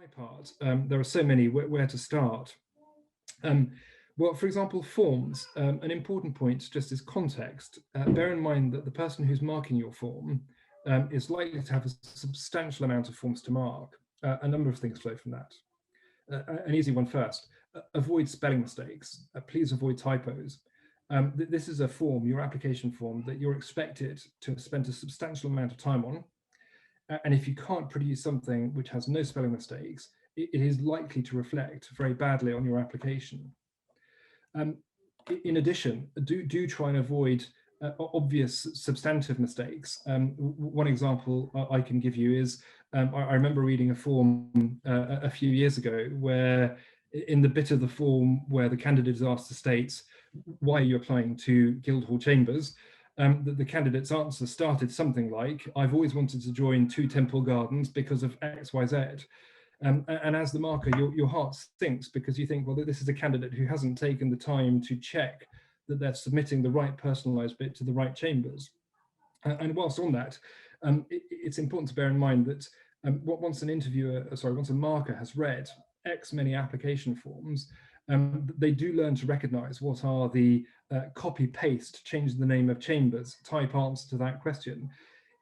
my part, there are so many where to start. Um, well, for example, forms, an important point just is context. Bear in mind that the person who's marking your form is likely to have a substantial amount of forms to mark. A number of things flow from that. An easy one first, avoid spelling mistakes. Please avoid typos. This is a form, your application form, that you're expected to have spent a substantial amount of time on. And if you can't produce something which has no spelling mistakes, it is likely to reflect very badly on your application. In addition, do try and avoid obvious substantive mistakes. One example I can give you is, I remember reading a form a few years ago where in the bit of the form where the candidate is asked to state why are you applying to Guildhall Chambers, the candidate's answer started something like, I've always wanted to join 2 Temple Gardens because of X, Y, Z. And as the marker, your heart sinks because you think, well, this is a candidate who hasn't taken the time to check that they're submitting the right personalized bit to the right chambers. And whilst on that, it's important to bear in mind that once once a marker has read X many application forms, they do learn to recognize what are the copy paste, change the name of chambers, type answer to that question.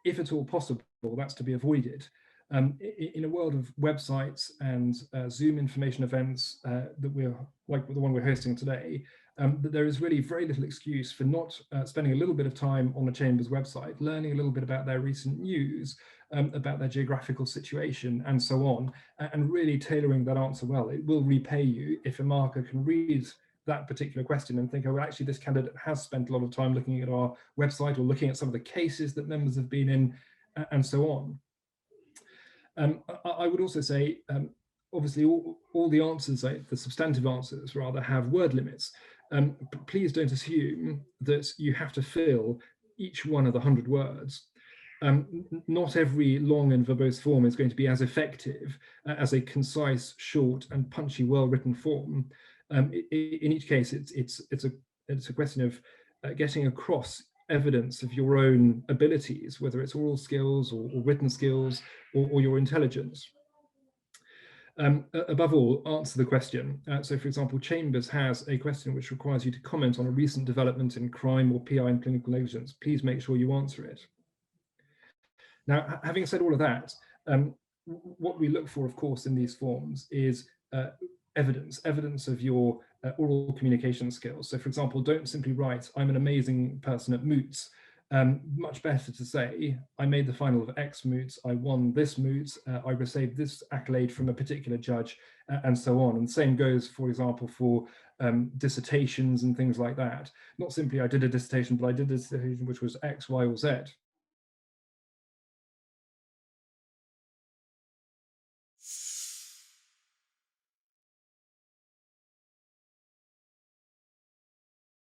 If at all possible, that's to be avoided. In a world of websites and Zoom information events that we're like the one we're hosting today, that there is really very little excuse for not spending a little bit of time on the Chamber's website, learning a little bit about their recent news, about their geographical situation and so on, and really tailoring that answer well. It will repay you if a marker can read that particular question and think, oh, well, actually this candidate has spent a lot of time looking at our website or looking at some of the cases that members have been in and so on. I would also say, obviously, all the answers, the substantive answers rather, have word limits. Please don't assume that you have to fill each one of the 100 words. Not every long and verbose form is going to be as effective as a concise, short, and punchy, well-written form. In each case, it's a question of getting across evidence of your own abilities, whether it's oral skills or written skills or your intelligence. Above all, answer the question. So, for example, Chambers has a question which requires you to comment on a recent development in crime or PI and clinical negligence. Please make sure you answer it. Now, having said all of that, what we look for, of course, in these forms is evidence of your oral communication skills. So, for example, don't simply write, I'm an amazing person at moots. Much better to say, I made the final of X moots, I won this moot, I received this accolade from a particular judge, and so on. And same goes, for example, for dissertations and things like that. Not simply I did a dissertation, but I did a dissertation which was X, Y, or Z.